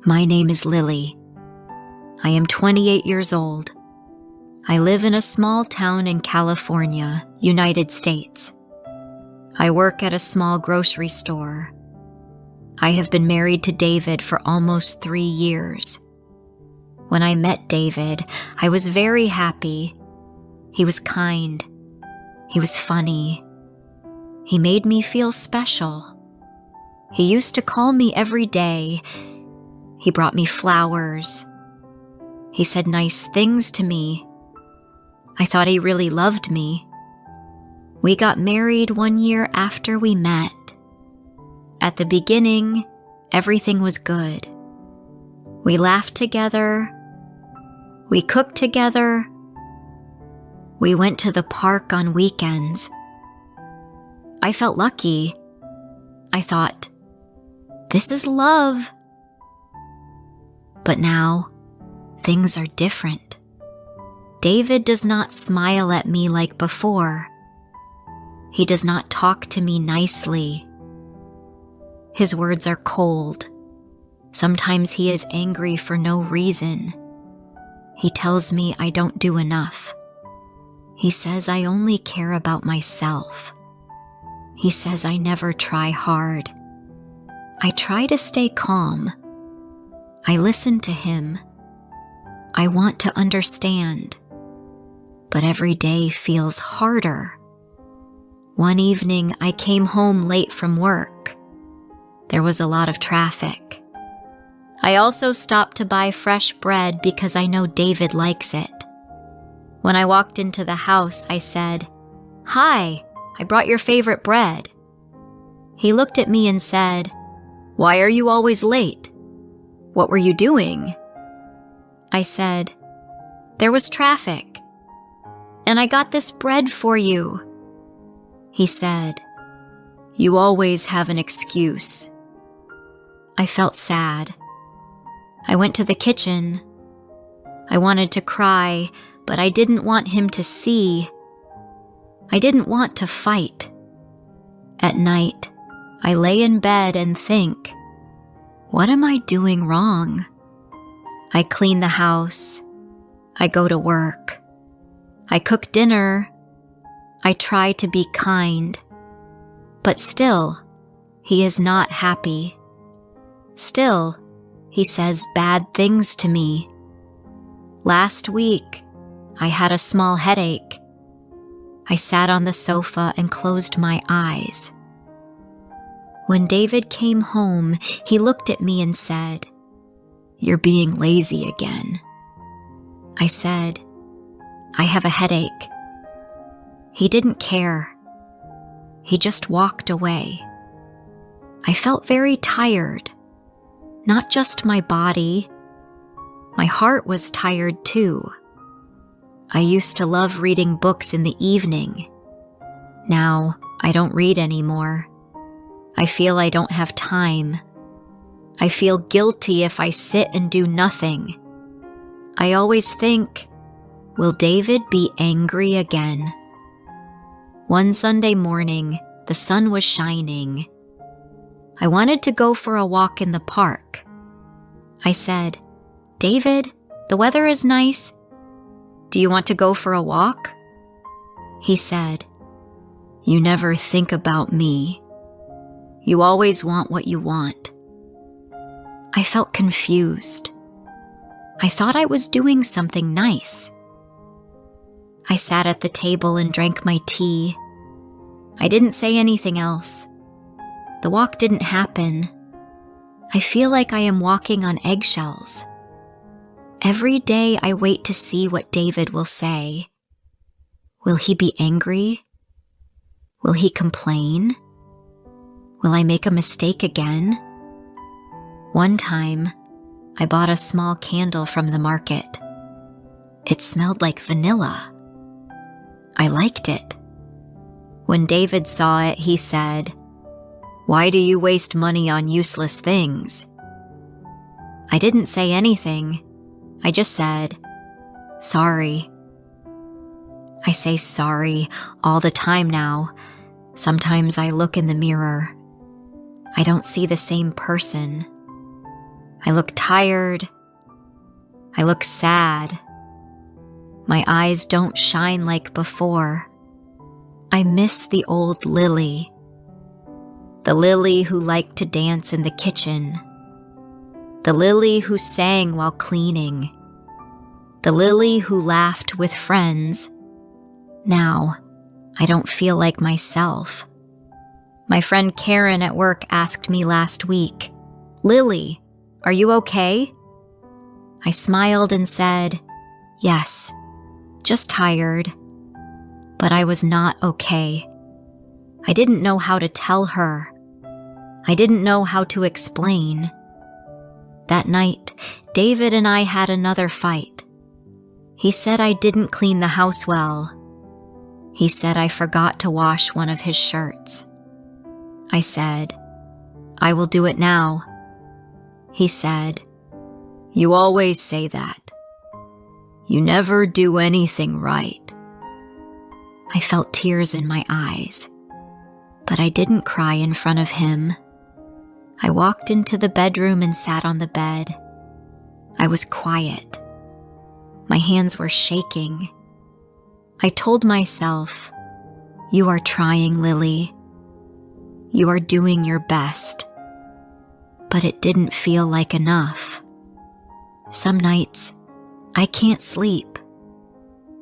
My name is Lily. I am 28 years old. I live in a small town in California, United States. I work at a small grocery store. I have been married to David for almost 3 years. When I met David, I was very happy. He was kind. He was funny. He made me feel special. He used to call me every day. He brought me flowers. He said nice things to me. I thought he really loved me. We got married 1 year after we met. At the beginning, everything was good. We laughed together. We cooked together. We went to the park on weekends. I felt lucky. I thought, this is love. But now, things are different. David does not smile at me like before. He does not talk to me nicely. His words are cold. Sometimes he is angry for no reason. He tells me I don't do enough. He says I only care about myself. He says I never try hard. I try to stay calm. I listen to him. I want to understand. But every day feels harder. One evening, I came home late from work. There was a lot of traffic. I also stopped to buy fresh bread because I know David likes it. When I walked into the house, I said, "Hi, I brought your favorite bread." He looked at me and said, "Why are you always late? What were you doing?" I said, "There was traffic, and I got this bread for you." He said, "You always have an excuse." I felt sad. I went to the kitchen. I wanted to cry, but I didn't want him to see. I didn't want to fight. At night, I lay in bed and think, what am I doing wrong? I clean the house. I go to work. I cook dinner. I try to be kind. But still, he is not happy. Still, he says bad things to me. Last week, I had a small headache. I sat on the sofa and closed my eyes. When David came home, he looked at me and said, "You're being lazy again." I said, "I have a headache." He didn't care. He just walked away. I felt very tired. Not just my body. My heart was tired too. I used to love reading books in the evening. Now, I don't read anymore. I feel I don't have time. I feel guilty if I sit and do nothing. I always think, will David be angry again? One Sunday morning, the sun was shining. I wanted to go for a walk in the park. I said, "David, the weather is nice. Do you want to go for a walk?" He said, "You never think about me. You always want what you want." I felt confused. I thought I was doing something nice. I sat at the table and drank my tea. I didn't say anything else. The walk didn't happen. I feel like I am walking on eggshells. Every day I wait to see what David will say. Will he be angry? Will he complain? Will I make a mistake again? One time, I bought a small candle from the market. It smelled like vanilla. I liked it. When David saw it, he said, "Why do you waste money on useless things?" I didn't say anything. I just said, "Sorry." I say sorry all the time now. Sometimes I look in the mirror. I don't see the same person. I look tired. I look sad. My eyes don't shine like before. I miss the old Lily. The Lily who liked to dance in the kitchen. The Lily who sang while cleaning. The Lily who laughed with friends. Now, I don't feel like myself. My friend Karen at work asked me last week, "Lily, are you okay?" I smiled and said, "Yes, just tired." But I was not okay. I didn't know how to tell her. I didn't know how to explain. That night, David and I had another fight. He said I didn't clean the house well. He said I forgot to wash one of his shirts. I said, "I will do it now." He said, "You always say that. You never do anything right." I felt tears in my eyes, but I didn't cry in front of him. I walked into the bedroom and sat on the bed. I was quiet. My hands were shaking. I told myself, "You are trying, Lily. You are doing your best." But it didn't feel like enough. Some nights, I can't sleep.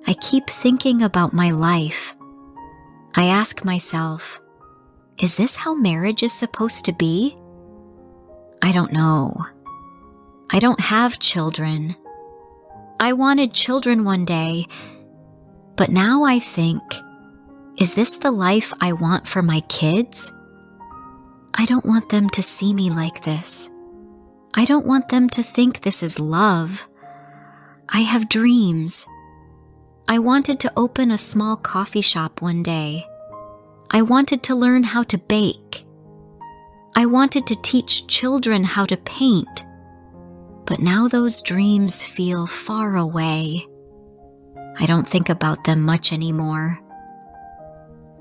I keep thinking about my life. I ask myself, is this how marriage is supposed to be? I don't know. I don't have children. I wanted children one day, but now I think, is this the life I want for my kids? I don't want them to see me like this. I don't want them to think this is love. I have dreams. I wanted to open a small coffee shop one day. I wanted to learn how to bake. I wanted to teach children how to paint. But now those dreams feel far away. I don't think about them much anymore.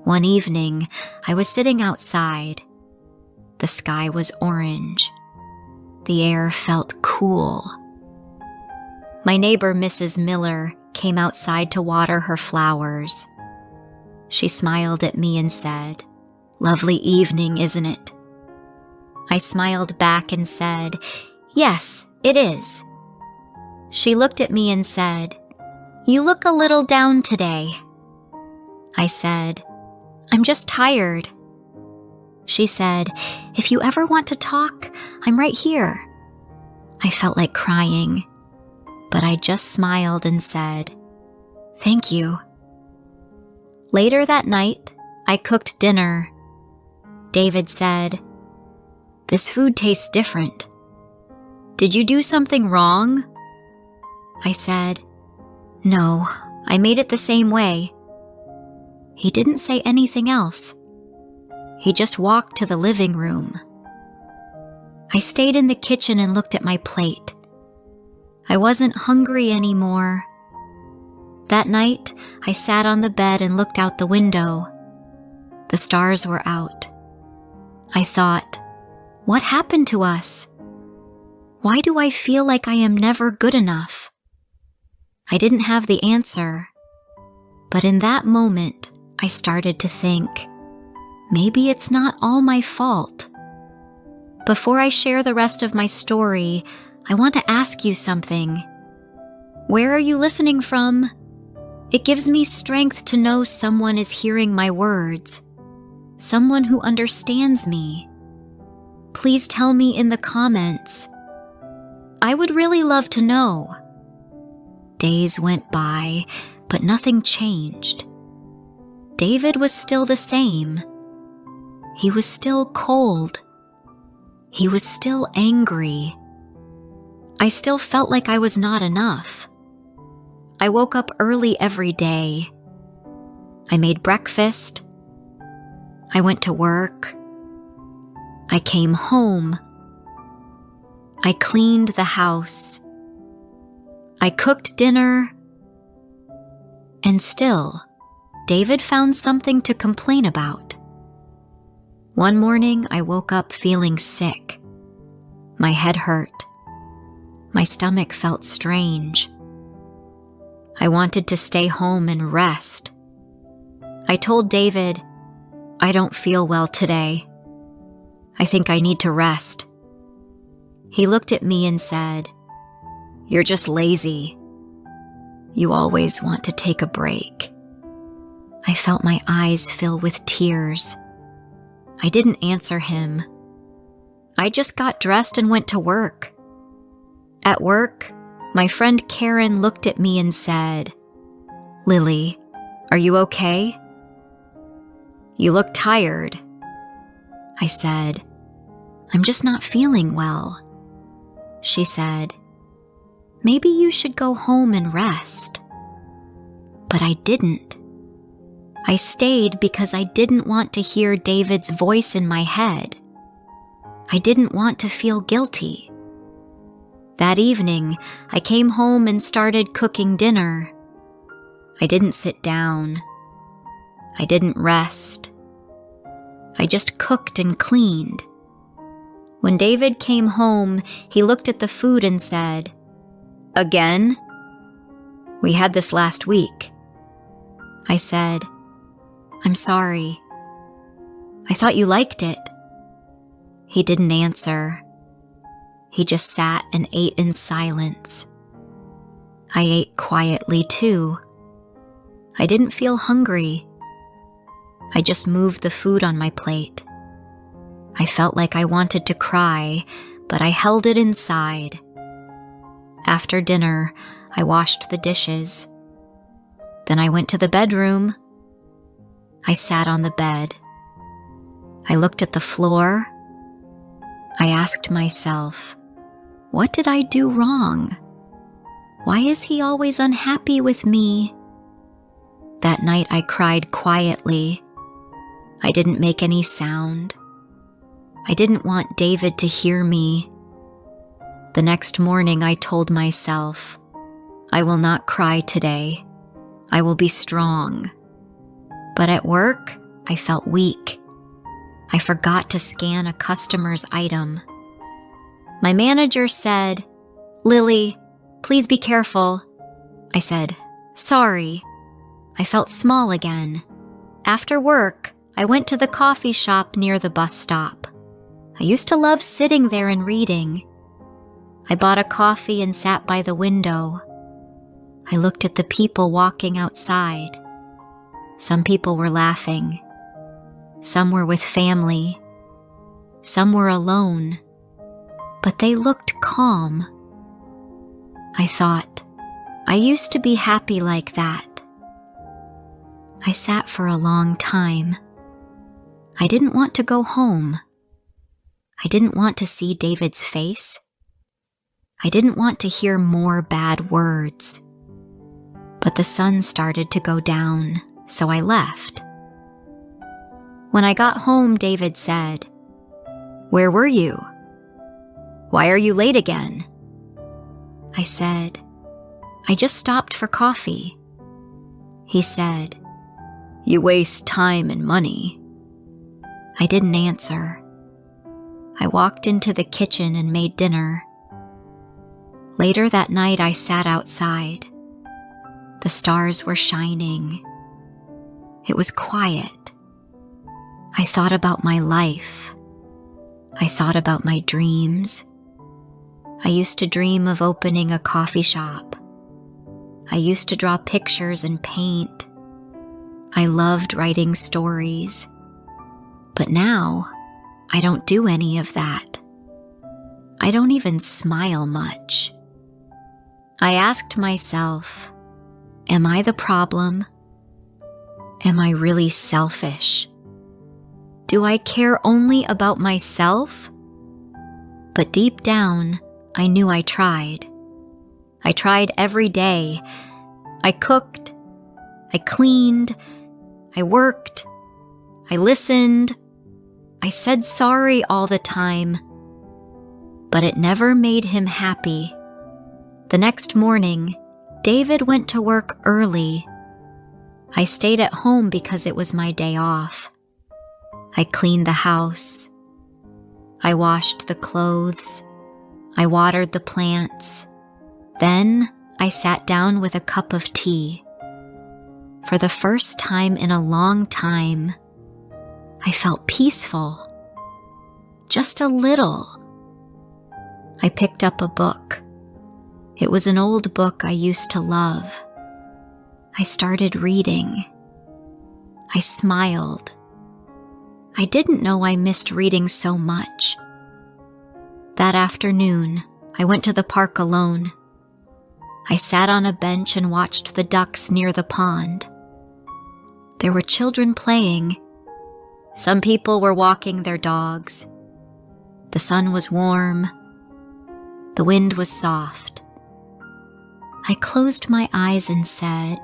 One evening, I was sitting outside. The sky was orange. The air felt cool. My neighbor, Mrs. Miller, came outside to water her flowers. She smiled at me and said, "Lovely evening, isn't it?" I smiled back and said, "Yes, it is." She looked at me and said, "You look a little down today." I said, "I'm just tired." She said, "If you ever want to talk, I'm right here." I felt like crying, but I just smiled and said, "Thank you." Later that night, I cooked dinner. David said, "This food tastes different. Did you do something wrong?" I said, "No, I made it the same way." He didn't say anything else. He just walked to the living room. I stayed in the kitchen and looked at my plate. I wasn't hungry anymore. That night, I sat on the bed and looked out the window. The stars were out. I thought, what happened to us? Why do I feel like I am never good enough? I didn't have the answer, but in that moment, I started to think, maybe it's not all my fault. Before I share the rest of my story, I want to ask you something. Where are you listening from? It gives me strength to know someone is hearing my words, someone who understands me. Please tell me in the comments. I would really love to know. Days went by, but nothing changed. David was still the same. He was still cold. He was still angry. I still felt like I was not enough. I woke up early every day. I made breakfast. I went to work. I came home. I cleaned the house. I cooked dinner. And still, David found something to complain about. One morning, I woke up feeling sick. My head hurt. stomach felt strange. I wanted to stay home and rest. I told David, "I don't feel well today. I think I need to rest." He looked at me and said, "You're just lazy. You always want to take a break." I felt my eyes fill with tears. I didn't answer him. I just got dressed and went to work. At work, my friend Karen looked at me and said, "Lily, are you okay? You look tired." I said, "I'm just not feeling well." She said, "Maybe you should go home and rest." But I didn't. I stayed because I didn't want to hear David's voice in my head. I didn't want to feel guilty. That evening, I came home and started cooking dinner. I didn't sit down. I didn't rest. I just cooked and cleaned. When David came home, he looked at the food and said, "Again? We had this last week." I said, "I'm sorry. I thought you liked it." He didn't answer. He just sat and ate in silence. I ate quietly too. I didn't feel hungry. I just moved the food on my plate. I felt like I wanted to cry, but I held it inside. After dinner, I washed the dishes. Then I went to the bedroom. I sat on the bed. I looked at the floor. I asked myself, what did I do wrong? Why is he always unhappy with me? That night I cried quietly. I didn't make any sound. I didn't want David to hear me. The next morning I told myself, I will not cry today. I will be strong. But at work, I felt weak. I forgot to scan a customer's item. My manager said, "Lily, please be careful." I said, "Sorry." I felt small again. After work, I went to the coffee shop near the bus stop. I used to love sitting there and reading. I bought a coffee and sat by the window. I looked at the people walking outside. Some people were laughing. Some were with family. Some were alone. But they looked calm. I thought, I used to be happy like that. I sat for a long time. I didn't want to go home. I didn't want to see David's face. I didn't want to hear more bad words. But the sun started to go down, so I left. When I got home, David said, "Where were you? Why are you late again?" I said, "I just stopped for coffee." He said, "You waste time and money." I didn't answer. I walked into the kitchen and made dinner. Later that night, I sat outside. The stars were shining. It was quiet. I thought about my life. I thought about my dreams. I used to dream of opening a coffee shop. I used to draw pictures and paint. I loved writing stories. But now, I don't do any of that. I don't even smile much. I asked myself, am I the problem? Am I really selfish? Do I care only about myself? But deep down, I knew I tried. I tried every day. I cooked. I cleaned. I worked. I listened. I said sorry all the time. But it never made him happy. The next morning, David went to work early. I stayed at home because it was my day off. I cleaned the house. I washed the clothes. I watered the plants. Then I sat down with a cup of tea. For the first time in a long time, I felt peaceful. Just a little. I picked up a book. It was an old book I used to love. I started reading. I smiled. I didn't know I missed reading so much. That afternoon, I went to the park alone. I sat on a bench and watched the ducks near the pond. There were children playing. Some people were walking their dogs. The sun was warm. The wind was soft. I closed my eyes and said,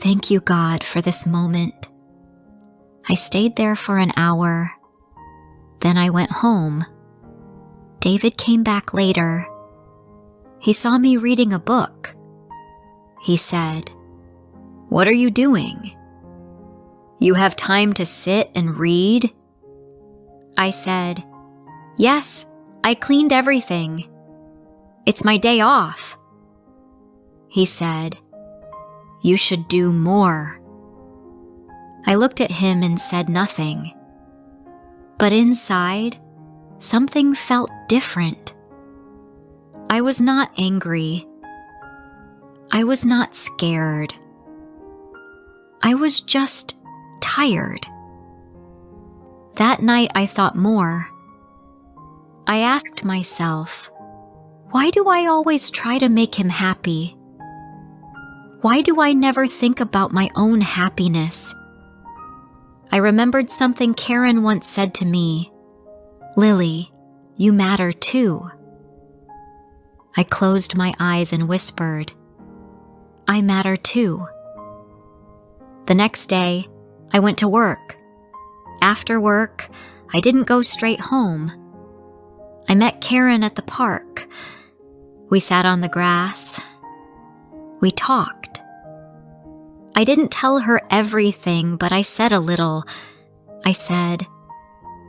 "Thank you, God, for this moment." I stayed there for an hour. Then I went home. David came back later. He saw me reading a book. He said, "What are you doing? You have time to sit and read?" I said, "Yes, I cleaned everything. It's my day off." He said, "You should do more." I looked at him and said nothing. But inside, something felt different. I was not angry. I was not scared. I was just tired. That night I thought more. I asked myself, why do I always try to make him happy? Why do I never think about my own happiness? I remembered something Karen once said to me, "Lily, you matter too." I closed my eyes and whispered, "I matter too." The next day, I went to work. After work, I didn't go straight home. I met Karen at the park. We sat on the grass. We talked. I didn't tell her everything, but I said a little. I said,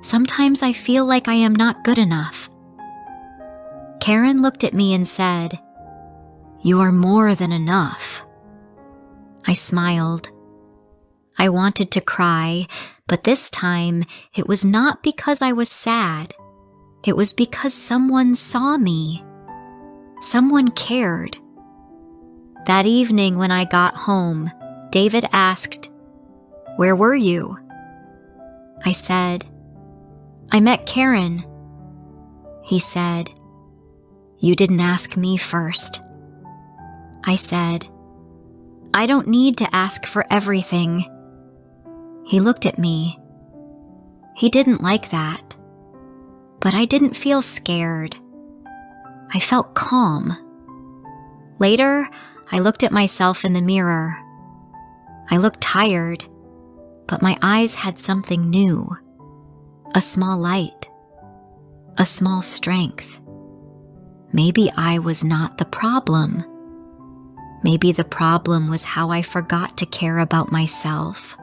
"Sometimes I feel like I am not good enough." Karen looked at me and said, "You are more than enough." I smiled. I wanted to cry, but this time it was not because I was sad. It was because someone saw me. Someone cared. That evening when I got home, David asked, "Where were you?" I said, "I met Karen." He said, "You didn't ask me first." I said, "I don't need to ask for everything." He looked at me. He didn't like that. But I didn't feel scared. I felt calm. Later, I looked at myself in the mirror. I looked tired, but my eyes had something new. A small light. A small strength. Maybe I was not the problem. Maybe the problem was how I forgot to care about myself.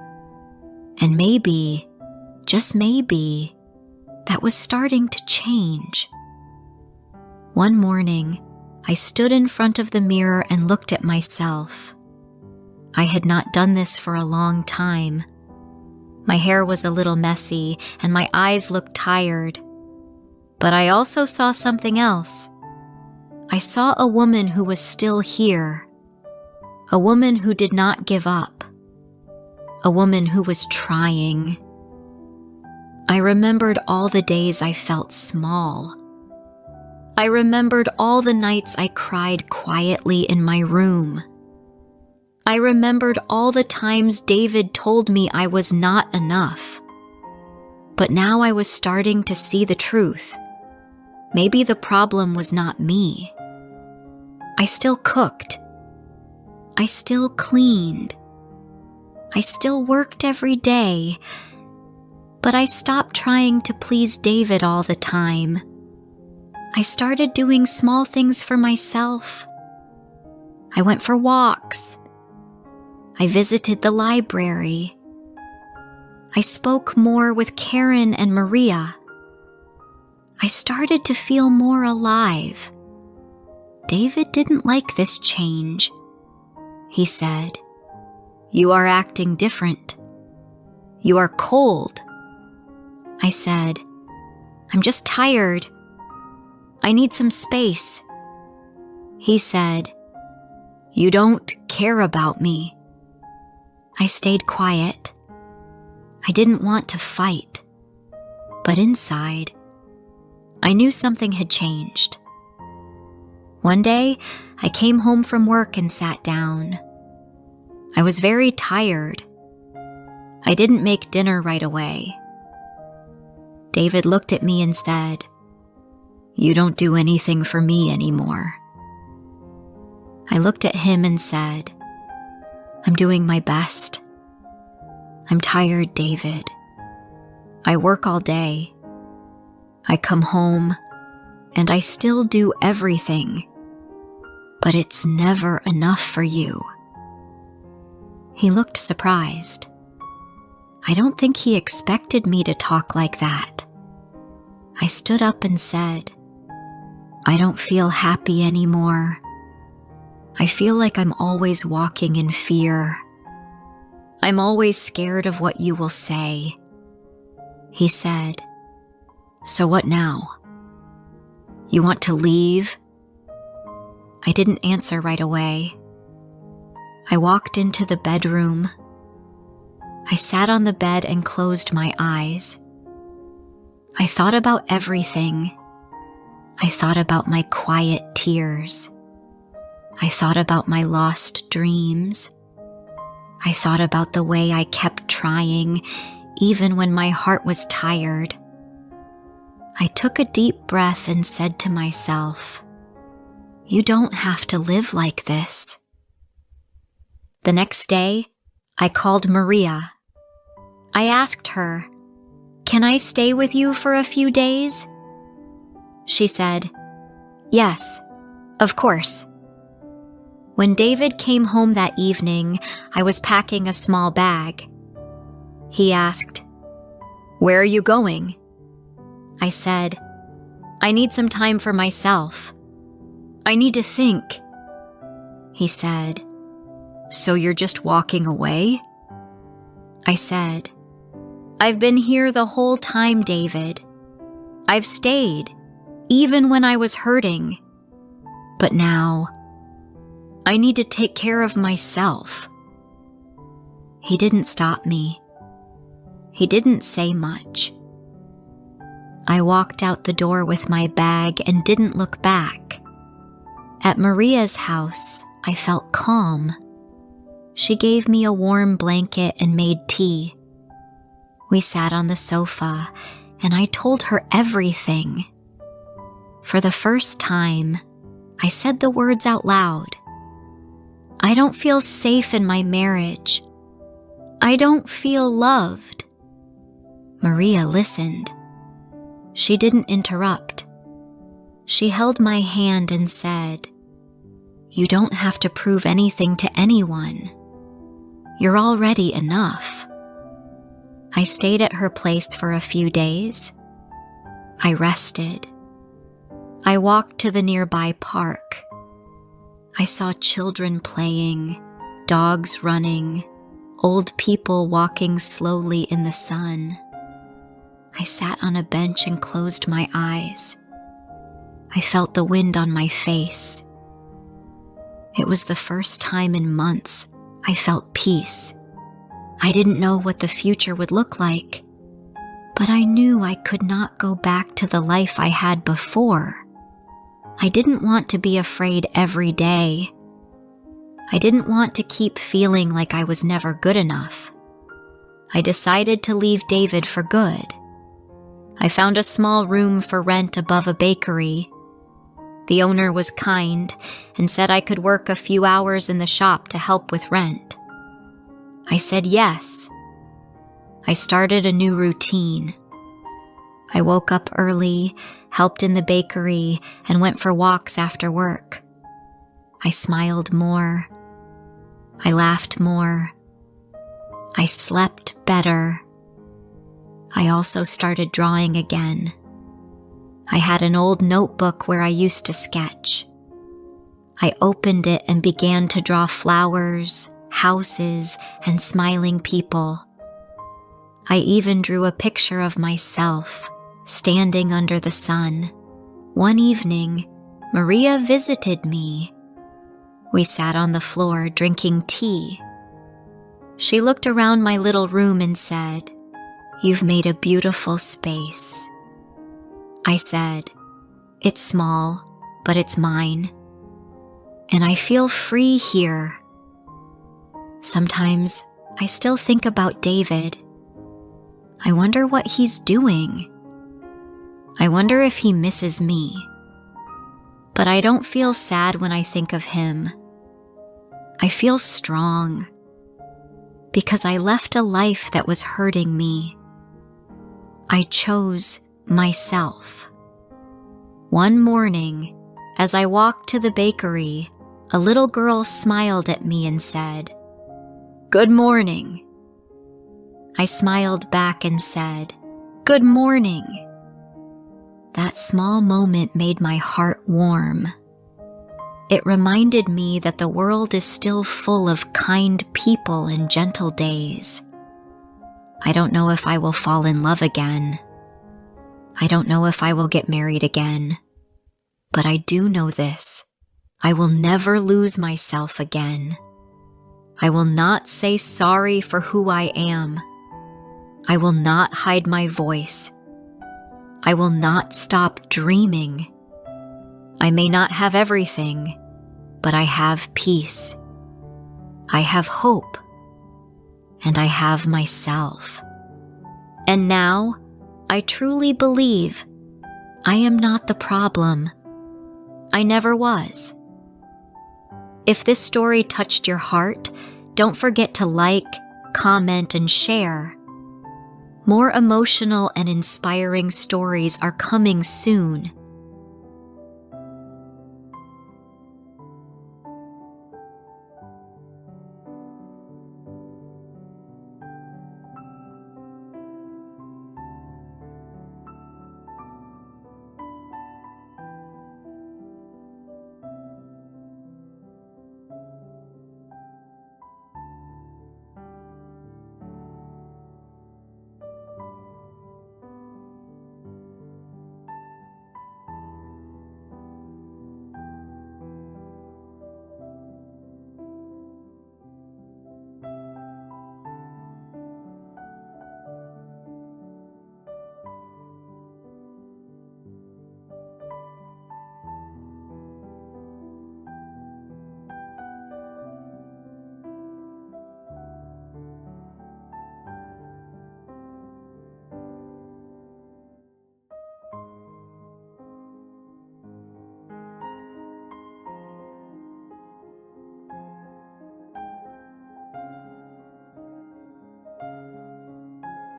And maybe, just maybe, that was starting to change. One morning, I stood in front of the mirror and looked at myself. I had not done this for a long time. My hair was a little messy and my eyes looked tired. But I also saw something else. I saw a woman who was still here. A woman who did not give up. A woman who was trying. I remembered all the days I felt small. I remembered all the nights I cried quietly in my room. I remembered all the times David told me I was not enough. But now I was starting to see the truth. Maybe the problem was not me. I still cooked. I still cleaned. I still worked every day. But I stopped trying to please David all the time. I started doing small things for myself. I went for walks. I visited the library. I spoke more with Karen and Maria. I started to feel more alive. David didn't like this change. He said, "You are acting different. You are cold." I said, "I'm just tired. I need some space." He said, "You don't care about me." I stayed quiet. I didn't want to fight, but inside, I knew something had changed. One day, I came home from work and sat down. I was very tired. I didn't make dinner right away. David looked at me and said, "You don't do anything for me anymore." I looked at him and said, "I'm doing my best. I'm tired, David. I work all day. I come home, and I still do everything, but it's never enough for you." He looked surprised. I don't think he expected me to talk like that. I stood up and said, "I don't feel happy anymore. I feel like I'm always walking in fear. I'm always scared of what you will say." He said, "So what now? You want to leave?" I didn't answer right away. I walked into the bedroom. I sat on the bed and closed my eyes. I thought about everything. I thought about my quiet tears. I thought about my lost dreams. I thought about the way I kept trying, even when my heart was tired. I took a deep breath and said to myself, "You don't have to live like this." The next day, I called Maria. I asked her, "Can I stay with you for a few days?" She said, "Yes, of course." When David came home that evening, I was packing a small bag. He asked, "Where are you going?" I said, "I need some time for myself. I need to think." He said, "So you're just walking away?" I said, "I've been here the whole time, David. I've stayed, even when I was hurting. But now, I need to take care of myself." He didn't stop me. He didn't say much. I walked out the door with my bag and didn't look back. At Maria's house, I felt calm. She gave me a warm blanket and made tea. We sat on the sofa, and I told her everything. For the first time, I said the words out loud. "I don't feel safe in my marriage. I don't feel loved." Maria listened. She didn't interrupt. She held my hand and said, "You don't have to prove anything to anyone. You're already enough." I stayed at her place for a few days. I rested. I walked to the nearby park. I saw children playing, dogs running, old people walking slowly in the sun. I sat on a bench and closed my eyes. I felt the wind on my face. It was the first time in months I felt peace. I didn't know what the future would look like, but I knew I could not go back to the life I had before. I didn't want to be afraid every day. I didn't want to keep feeling like I was never good enough. I decided to leave David for good. I found a small room for rent above a bakery. The owner was kind and said I could work a few hours in the shop to help with rent. I said yes. I started a new routine. I woke up early, helped in the bakery, and went for walks after work. I smiled more. I laughed more. I slept better. I also started drawing again. I had an old notebook where I used to sketch. I opened it and began to draw flowers, houses, and smiling people. I even drew a picture of myself, standing under the sun. One evening, Maria visited me. We sat on the floor drinking tea. She looked around my little room and said, "You've made a beautiful space." I said, "It's small, but it's mine. And I feel free here." Sometimes I still think about David. I wonder what he's doing. I wonder if he misses me. But I don't feel sad when I think of him. I feel strong because I left a life that was hurting me. I chose myself. One morning, as I walked to the bakery, a little girl smiled at me and said, "Good morning." I smiled back and said, "Good morning." That small moment made my heart warm. It reminded me that the world is still full of kind people and gentle days. I don't know if I will fall in love again. I don't know if I will get married again. But I do know this: I will never lose myself again. I will not say sorry for who I am. I will not hide my voice. I will not stop dreaming. I may not have everything, but I have peace. I have hope. And I have myself. And now, I truly believe I am not the problem. I never was. If this story touched your heart, don't forget to like, comment, and share. More emotional and inspiring stories are coming soon.